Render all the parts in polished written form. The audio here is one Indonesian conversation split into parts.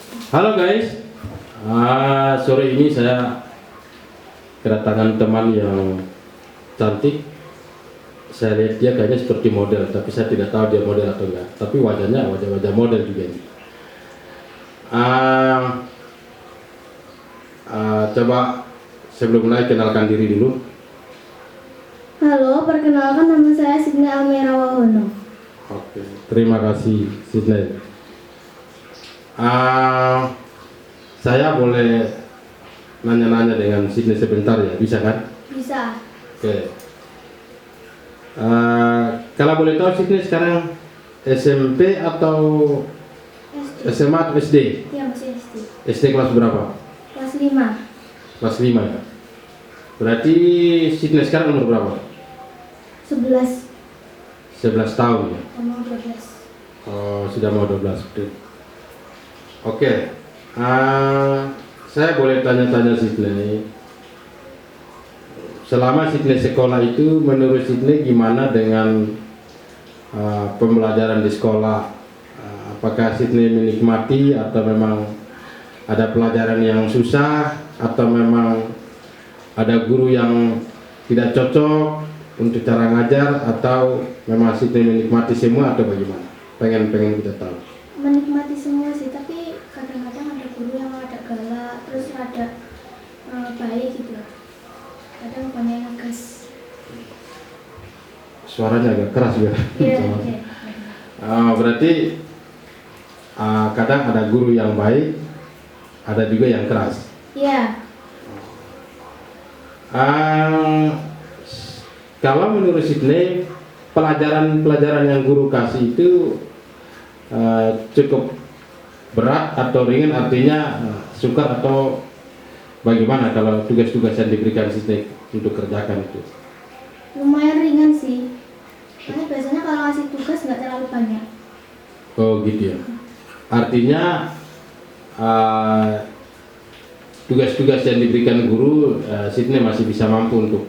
Halo guys, sore ini saya kedatangan teman yang cantik. Saya lihat dia kayaknya seperti model, tapi saya tidak tahu dia model atau enggak. Tapi wajahnya wajah model juga ini. Coba sebelum mulai kenalkan diri dulu. Halo, perkenalkan nama saya Sidney Almira Wahono. Oke, terima kasih Sidney. Saya boleh nanya-nanya dengan Sidney sebentar ya, bisa kan? Bisa. Oke. Kalau boleh tahu Sidney sekarang SMP atau SD. SMA atau SD? Iya, masih SD. SD kelas berapa? Kelas 5. Kelas 5 ya. Berarti Sidney sekarang umur berapa? 11. 11 tahun ya. Umur 12. Oh, sudah mau 12. Oke. Saya boleh tanya-tanya Sidney. Selama Sidney sekolah itu, menurut Sidney gimana dengan pembelajaran di sekolah? Apakah Sidney menikmati atau memang ada pelajaran yang susah atau memang ada guru yang tidak cocok untuk cara ngajar atau memang Sidney menikmati semua atau bagaimana? Pengen kita tahu. Menikmati semua sih, tapi kadang-kadang ada guru yang rada galak, terus rada baik gitu. Kadang banyak yang ngegas. Suaranya agak keras ya. Iya. Berarti kadang ada guru yang baik, ada juga yang keras. Iya. Kalau menurut Sidney, pelajaran yang guru kasih itu cukup berat atau ringan, artinya sukar atau bagaimana kalau tugas-tugas yang diberikan Sidney untuk kerjakan itu? Lumayan ringan sih. Karena biasanya kalau ngasih tugas nggak terlalu banyak. Oh gitu ya. Artinya tugas-tugas yang diberikan guru, Sidney masih bisa mampu untuk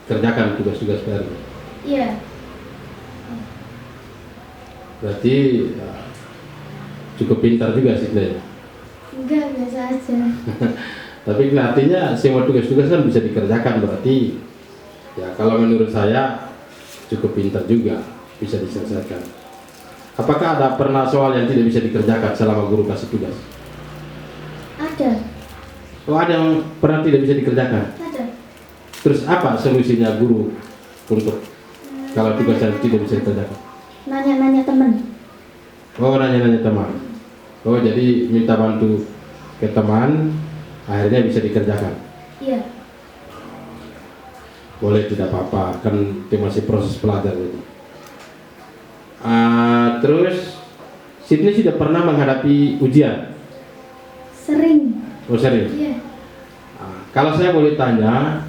kerjakan tugas-tugas baru. Iya. Berarti cukup pintar juga Sidney. Enggak, biasa aja. Tapi artinya semua tugas-tugas kan bisa dikerjakan, berarti ya kalau menurut saya cukup pintar juga, bisa diselesaikan. Apakah ada pernah soal yang tidak bisa dikerjakan selama guru kasih tugas? Ada. Oh, ada yang pernah tidak bisa dikerjakan? Ada. Terus apa solusinya guru untuk kalau tugas yang tidak bisa dikerjakan? Nanya-nanya temen. Oh, nanya-nanya teman. Oh, jadi minta bantu ke teman, akhirnya bisa dikerjakan. Iya. Boleh, tidak apa-apa, kan itu masih proses belajar itu. Terus Sidney sudah pernah menghadapi ujian? Sering. Oh, sering. Iya. Kalau saya boleh tanya,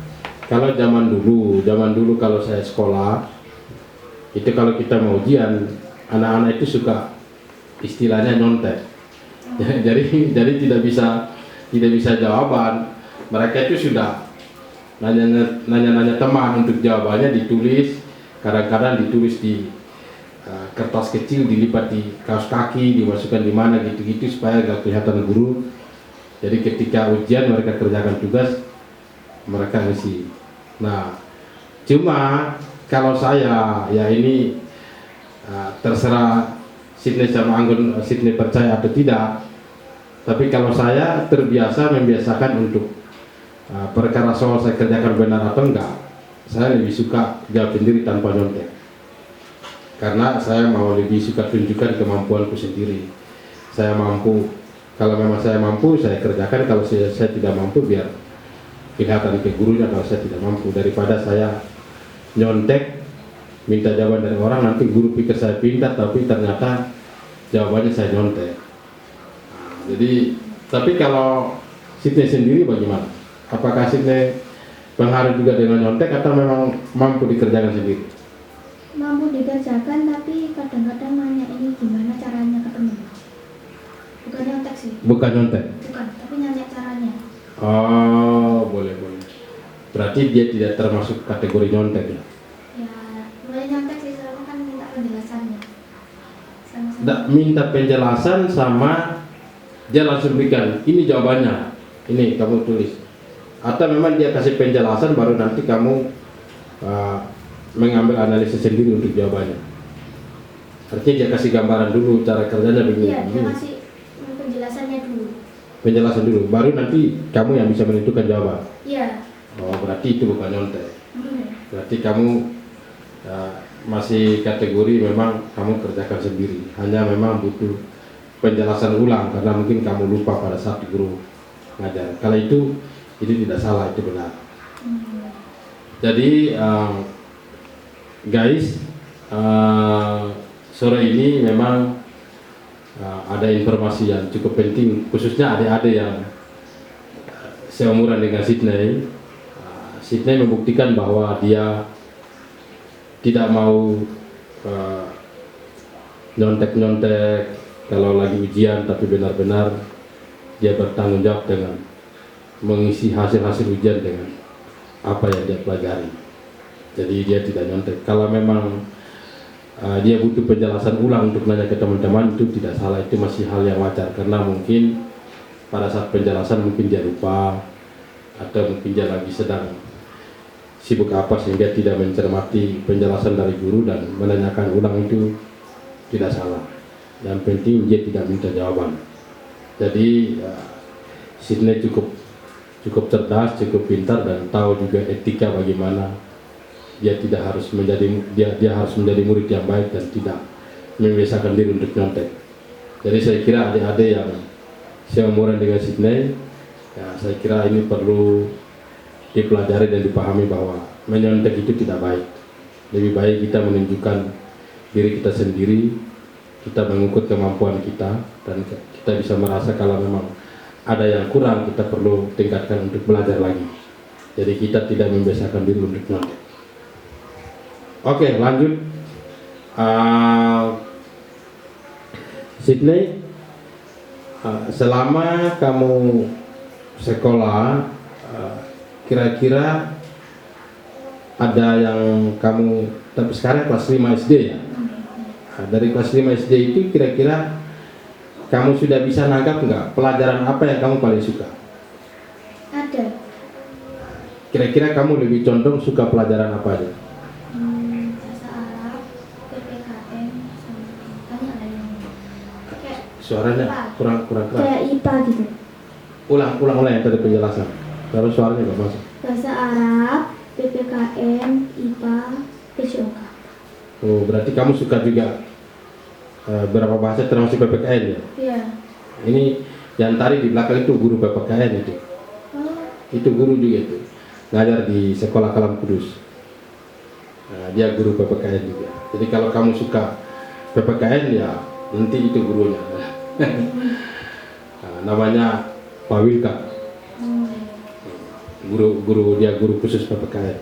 kalau zaman dulu kalau saya sekolah, itu kalau kita mau ujian, anak-anak itu suka istilahnya nyontek. Jadi tidak bisa jawaban. Mereka itu sudah nanya teman untuk jawabannya ditulis, kadang-kadang ditulis di kertas kecil, dilipat di kaos kaki, dimasukkan di mana gitu-gitu supaya gak kelihatan guru. Jadi ketika ujian mereka kerjakan tugas, mereka ngisi. Nah, cuma kalau saya ya ini terserah Sidney sama Anggun, Sidney percaya atau tidak. Tapi kalau saya membiasakan untuk perkara soal saya kerjakan benar atau enggak, saya lebih suka jawab sendiri tanpa nyontek. Karena saya mau lebih suka tunjukkan kemampuanku sendiri. Saya mampu, kalau memang saya mampu saya kerjakan, kalau saya tidak mampu biar kelihatan ke gurunya kalau saya tidak mampu, daripada saya nyontek minta jawaban dari orang, nanti guru pikir saya pintar tapi ternyata jawabannya saya nyontek. Jadi, tapi kalau Sidney sendiri bagaimana? Apakah Sidney pengaruh juga dengan nyontek atau memang mampu dikerjakan sendiri? Mampu dikerjakan, tapi kadang-kadang nanya ini gimana caranya ke temen. Bukan nyontek sih. Bukan nyontek? Bukan, tapi nanya caranya. Oh, boleh. Berarti dia tidak termasuk kategori nyontek ya? Ya, mulai nyontek soalnya kan minta penjelasannya. Sama-sama. Minta penjelasan sama dia langsung berikan ini jawabannya, ini kamu tulis, atau memang dia kasih penjelasan baru nanti kamu mengambil analisis sendiri untuk jawabannya. Artinya dia kasih gambaran dulu cara kerjanya begini. Iya, dia kasih penjelasannya dulu. Penjelasan dulu, baru nanti kamu yang bisa menentukan jawaban. Iya. Oh, berarti itu bukan nyontek. Berarti kamu masih kategori memang kamu kerjakan sendiri. Hanya memang butuh penjelasan ulang karena mungkin kamu lupa pada saat guru ngajar. Kalau itu tidak salah, itu benar. Jadi guys, sore ini memang ada informasi yang cukup penting, khususnya adik-adik yang seumuran dengan Sydney. Sydney membuktikan bahwa dia tidak mau nyontek-nyontek kalau lagi ujian, tapi benar-benar dia bertanggung jawab dengan mengisi hasil-hasil ujian dengan apa yang dia pelajari. Jadi dia tidak nyontek. Kalau memang dia butuh penjelasan ulang untuk nanya ke teman-teman, itu tidak salah, itu masih hal yang wajar karena mungkin pada saat penjelasan mungkin dia lupa atau mungkin dia lagi sedang sibuk apa sehingga tidak mencermati penjelasan dari guru dan menanyakan ulang, itu tidak salah. Yang penting dia tidak minta jawaban. Jadi Sydney cukup cerdas, cukup pintar dan tahu juga etika bagaimana dia tidak harus menjadi dia harus menjadi murid yang baik dan tidak membiasakan diri untuk nyontek. Jadi saya kira adik-adik yang seumuran dengan Sydney, ya, saya kira ini perlu dipelajari dan dipahami bahwa menyontek itu tidak baik. Lebih baik kita menunjukkan diri kita sendiri, kita mengukur kemampuan kita, dan kita bisa merasa kalau memang ada yang kurang kita perlu tingkatkan untuk belajar lagi. Jadi kita tidak membiasakan diri untuk nyontek. Oke, lanjut. Sydney, selama kamu sekolah, kira-kira ada yang kamu, tapi sekarang kelas 5 SD ya? Dari kelas 5 SD itu kira-kira kamu sudah bisa nangkap nggak pelajaran apa yang kamu paling suka? Ada. Kira-kira kamu lebih condong suka pelajaran apa aja? Bahasa Arab, PPKN, sama banyak lainnya. Kayak Suaranya kurang keras. kayak IPA gitu. Ulang yang tadi penjelasan. Terus suaranya nggak masuk. Bahasa Arab, PPKN, IPA, PJOK. Oh, berarti kamu suka juga berapa bahasa termasuk PPKN ya? Iya. Ini yang tadi di belakang itu guru PPKN itu. Oh, Itu guru juga itu. Ngajar di sekolah Kalam Kudus. Dia guru PPKN juga. Jadi kalau kamu suka PPKN ya nanti itu gurunya. Namanya Pak Wilka. Dia guru khusus PPKN.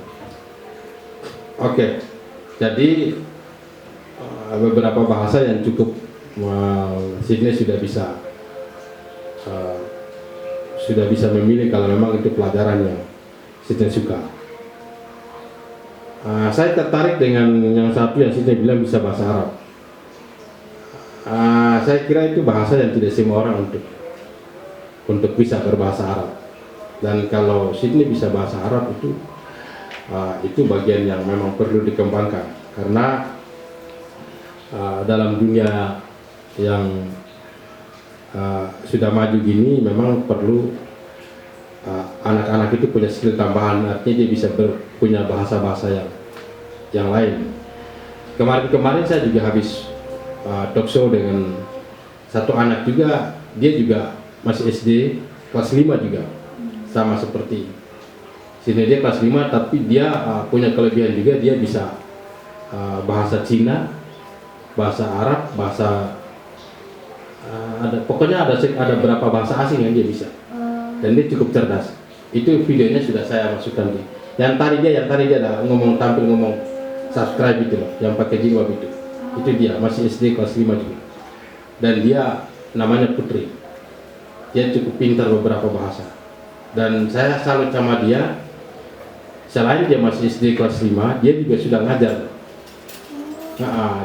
Oke. Jadi beberapa bahasa yang cukup Sydney sudah bisa memilih kalau memang itu pelajaran yang Sydney suka. Saya tertarik dengan yang satu yang Sydney bilang bisa bahasa Arab. Saya kira itu bahasa yang tidak semua orang untuk bisa berbahasa Arab. Dan kalau Sydney bisa bahasa Arab itu bagian yang memang perlu dikembangkan karena dalam dunia yang sudah maju gini memang perlu anak-anak itu punya skill tambahan, artinya dia bisa punya bahasa-bahasa yang lain. Kemarin saya juga habis talk show dengan satu anak juga, dia juga masih SD kelas 5 juga, sama seperti sini dia kelas 5 tapi dia punya kelebihan juga, dia bisa bahasa Cina, bahasa Arab, pokoknya ada berapa bahasa asing yang dia bisa. Dan dia cukup cerdas. Itu videonya sudah saya masukkan di. Yang tadi dia ada tampil ngomong subscribe itu loh, yang pakai jilbab itu. Itu dia masih SD kelas 5 juga. Dan dia namanya Putri. Dia cukup pintar beberapa bahasa. Dan saya salut sama dia. Selain dia masih SD kelas 5, dia juga sudah ngajar.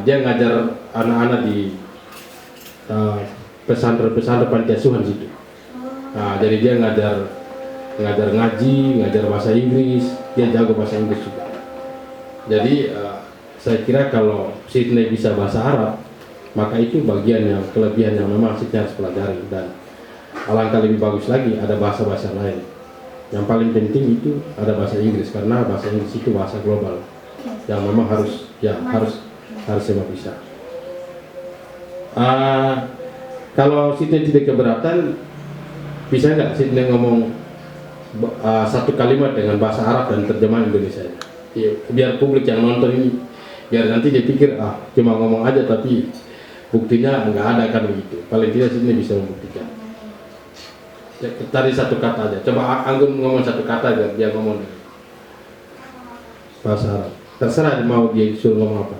Dia ngajar anak-anak di pesantren-pesantren panti asuhan situ. Nah, jadi dia ngajar ngaji, ngajar bahasa Inggris, dia jago bahasa Inggris juga. Jadi saya kira kalau Sydney bisa bahasa Arab, maka itu bagian yang kelebihan yang memang Sydney harus pelajari, dan alangkah lebih bagus lagi ada bahasa-bahasa lain. Yang paling penting itu ada bahasa Inggris, karena bahasa Inggris itu bahasa global yang memang harus semua bisa. Kalau Sydney tidak keberatan, bisa nggak Sydney ngomong satu kalimat dengan bahasa Arab dan terjemahan Indonesia? Ya, biar publik yang nonton ini, biar nanti dia pikir cuma ngomong aja tapi buktinya nggak ada, kan begitu. Paling tidak Sydney bisa membuktikan. Ya, tadi satu kata aja. Coba Anggun ngomong satu kata aja, dia ngomong bahasa Arab. Terserah mau dia suruh ngomong apa.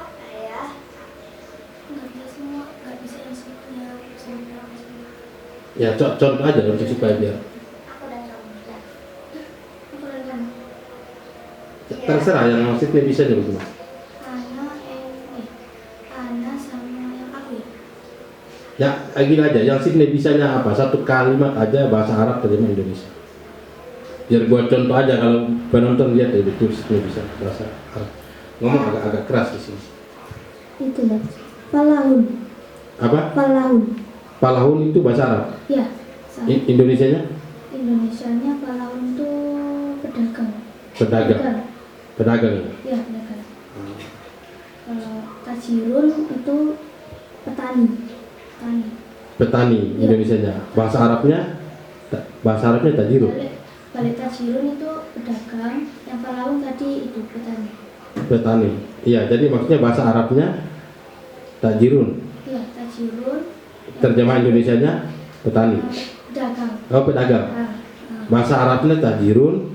Apa ya? Nggak bisa yang semuanya. Ya contoh aja untuk supaya biar. Aku dan kamu. Terserah yang maksudnya bisa juga cuma. Ana sama yang aku ya. Ya, gini aja, yang Sydney bisanya apa? Satu kalimat aja bahasa Arab terjemah Indonesia. Biar buat contoh aja, kalau penonton lihat ya betul Sydney bisa bahasa Arab. Ngomong agak keras di sini. Itu lah. Palahun. Apa? Palahun. Palahun itu bahasa Arab. Ya. Indonesianya? Indonesianya palahun tuh pedagang. Pedagang. Pedagang. Ya, pedagang. Kalau tajirun itu petani. Petani Ya. Indonesianya. Bahasa Arabnya tajirun. Balik tajirun itu pedagang, yang palahun tadi itu petani. Petani. Iya, jadi maksudnya bahasa Arabnya tajirun. Iya, tajirun. Terjemah Indonesianya petani. Pedagang. Oh, pedagang. Bahasa Arabnya tajirun,